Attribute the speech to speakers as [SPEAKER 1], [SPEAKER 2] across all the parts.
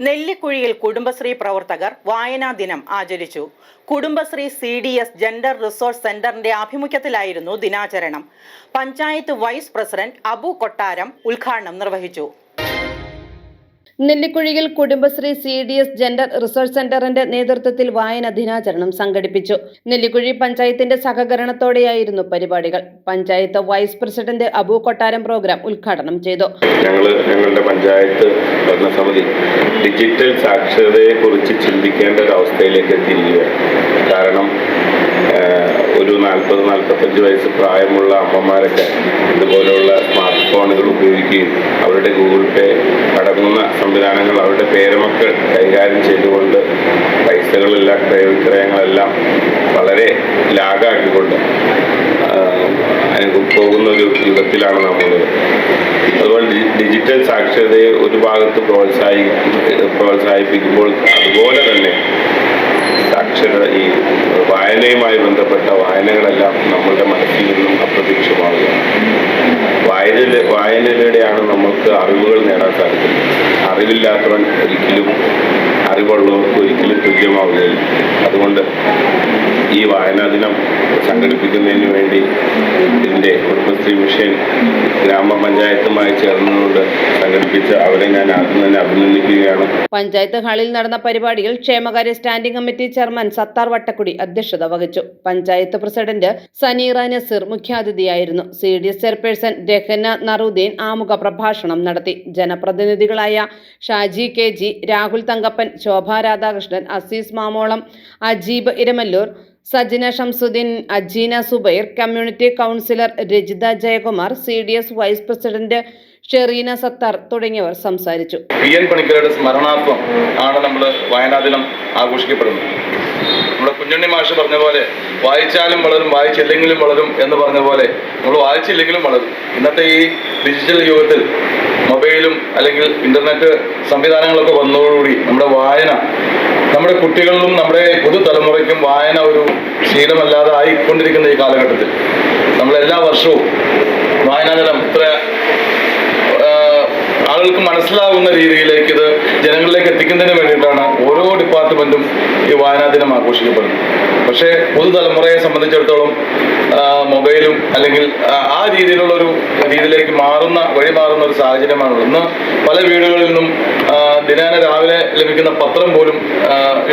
[SPEAKER 1] നെല്ലിക്കുഴിയിൽ കുടുംബശ്രീ പ്രവർത്തകർ വായനാ ദിനം ആചരിച്ചു. കുടുംബശ്രീ CDS ജെൻഡർ റിസോഴ്സ് സെന്ററിന്റെ ആഭിമുഖ്യത്തിലായിരുന്നു ദിനാചരണം. പഞ്ചായത്ത് വൈസ് പ്രസിഡന്റ് അബു കൊട്ടാരം ഉദ്ഘാടനം നിർവഹിച്ചു.
[SPEAKER 2] നെല്ലിക്കുഴിയിൽ കുടുംബശ്രീ CDS ജെൻഡർ റിസോഴ്സ് സെന്ററിന്റെ നേതൃത്വത്തിൽ വായന ദിനാചരണം സംഘടിപ്പിച്ചു. നെല്ലിക്കുഴി പഞ്ചായത്തിന്റെ സഹകരണത്തോടെയായിരുന്നു പരിപാടികൾ. പഞ്ചായത്ത് വൈസ് പ്രസിഡന്റ് അബു കൊട്ടാരം പ്രോഗ്രാം ഉദ്ഘാടനം ചെയ്തു.
[SPEAKER 3] ഞങ്ങളുടെ പഞ്ചായത്ത് ഭരണസമിതി ഡിജിറ്റൽ സാക്ഷരതയെ കുറിച്ച് ചിന്തിക്കേണ്ട ഒരു അവസ്ഥയിലേക്ക് എത്തിയിരിക്കുകയാണ്. കാരണം ഒരു 40-45 വയസ്സ് പ്രായമുള്ള അമ്മമാരൊക്കെ ഇതുപോലെയുള്ള സ്മാർട്ട് ഫോണുകൾ ഉപയോഗിക്കുകയും അവരുടെ ഗൂഗിൾ പേ അടങ്ങുന്ന സംവിധാനങ്ങൾ അവരുടെ പേരമക്കൾ കൈകാര്യം ചെയ്തുകൊണ്ട് പൈസകളെല്ലാം ക്രയവിക്രയങ്ങളെല്ലാം വളരെ ലാഗാക്കിക്കൊണ്ട് പോകുന്ന ഒരു യുഗത്തിലാണ് നമ്മളുള്ളത്. അതുപോലെ ഡിജിറ്റൽ സാക്ഷരതയെ ഒരു ഭാഗത്ത് പ്രോത്സാഹിപ്പിക്കുമ്പോൾ അതുപോലെ തന്നെ സാക്ഷരത ഈ വായനയുമായി ബന്ധപ്പെട്ട വായനകളെല്ലാം നമ്മളുടെ മനസ്സിൽ നിന്നും അപ്രത്യക്ഷമാവുകയാണ്. വായനയിലൂടെയാണ് നമുക്ക് അറിവുകൾ നേടാൻ സാധിക്കുന്നത്. അറിവില്ലാത്തവൻ ഒരിക്കലും അറിവുള്ളവർക്ക് ഒരിക്കലും തുല്യമാവുകയില്ല. അതുകൊണ്ട് ഈ വായനാ ദിനം സംഘടിപ്പിക്കുന്നതിന് വേണ്ടി ഇതിൻ്റെ കുടുംബശ്രീ മിഷൻ ഗ്രാമപഞ്ചായത്തുമായി ചേർന്നുകൊണ്ട് സംഘടിപ്പിച്ച അവരെ ഞാൻ ആദ്യം തന്നെ അഭിനന്ദിക്കുകയാണ്.
[SPEAKER 2] പഞ്ചായത്ത് ഹാളിൽ നടന്ന പരിപാടിയിൽ ക്ഷേമകാര്യ standing committee chairman Sattar Vattakudy അധ്യക്ഷത വഹിച്ചു. പഞ്ചായത്ത് പ്രസിഡന്റ് സനീറ നസീർ മുഖ്യാതിഥിയായിരുന്നു. CDS ചെയർപേഴ്സൺ രഹന നറുദ്ദീൻ ആമുഖ പ്രഭാഷണം നടത്തി. ജനപ്രതിനിധികളായ Shaji KG, Rahul Thankappan, Shobha Radhakrishnan, Azeez Mamolam, Ajeeb Iramallur, Sajina Shamsuddeen, Ajeena Zubair, community councillor Rajitha Jayakumar, CDS vice president Shereena Sattar തുടങ്ങിയവർ സംസാരിച്ചു.
[SPEAKER 4] PN പണിക്കരുടെ സ്മരണാർത്ഥം ആണ് നമ്മൾ വായനാ ദിനം ആഘോഷിക്കപ്പെടുന്നത്. നമ്മുടെ കുഞ്ഞുണ്ണി മാഷ് പറഞ്ഞ പോലെ വായിച്ചാലും വളരും വായിച്ചില്ലെങ്കിലും വളരും എന്ന് പറഞ്ഞ പോലെ നമ്മൾ വായിച്ചില്ലെങ്കിലും വളരും. ഇന്നത്തെ ഈ ഡിജിറ്റൽ യുഗത്തിൽ മൊബൈലും അല്ലെങ്കിൽ ഇന്റർനെറ്റ് സംവിധാനങ്ങളൊക്കെ വന്നതോടുകൂടി നമ്മുടെ വായന നമ്മുടെ കുട്ടികളിലും നമ്മുടെ പുതുതലമുറയ്ക്കും വായന ഒരു ശീലമല്ലാതെ ആയിക്കൊണ്ടിരിക്കുന്ന ഈ കാലഘട്ടത്തിൽ നമ്മളെല്ലാ വർഷവും വായനാ ദിനം ഇത്ര ആളുകൾക്ക് മനസ്സിലാവുന്ന രീതിയിലേക്ക് ഇത് ജനങ്ങളിലേക്ക് എത്തിക്കുന്നതിന് വേണ്ടിയിട്ടാണ് ഓരോ ഡിപ്പാർട്ട്മെന്റും ഈ വായനാ ദിനം ആഘോഷിക്കപ്പെടുന്നത്. പക്ഷേ പുതുതലമുറയെ സംബന്ധിച്ചിടത്തോളം മൊബൈലും അല്ലെങ്കിൽ ആ രീതിയിലുള്ളൊരു രീതിയിലേക്ക് വഴിമാറുന്ന ഒരു സാഹചര്യമാണുള്ളത്. ഇന്ന് പല വീടുകളിൽ നിന്നും ദിനേന രാവിലെ ലഭിക്കുന്ന പത്രം പോലും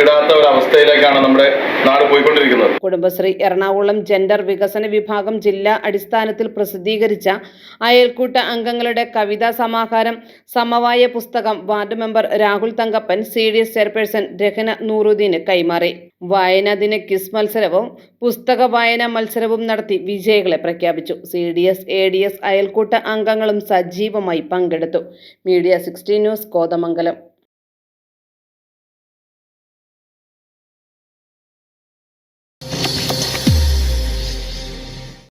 [SPEAKER 4] ഇടാത്ത ഒരു അവസ്ഥയിലേക്കാണ് നമ്മുടെ നാട് പോയിക്കൊണ്ടിരിക്കുന്നത്.
[SPEAKER 2] കുടുംബശ്രീ എറണാകുളം ജെൻഡർ വികസന വിഭാഗം ജില്ലാ അടിസ്ഥാനത്തിൽ പ്രസിദ്ധീകരിച്ച അയൽക്കൂട്ട അംഗങ്ങളുടെ കവിതാ സമാഹാരം സമവായ പുസ്തകം ward member Rahul Thankappan CDS chairperson Rahana നൂറുദ്ദീന് കൈമാറി. വായനാ ദിന ക്വിസ് മത്സരവും പുസ്തക വായനാ മത്സരവും നടത്തി വിജയികളെ പ്രഖ്യാപിച്ചു. CDS ADS അയൽക്കൂട്ട അംഗങ്ങളും സജീവമായി പങ്കെടുത്തു. Media 16 news Kothamangalam.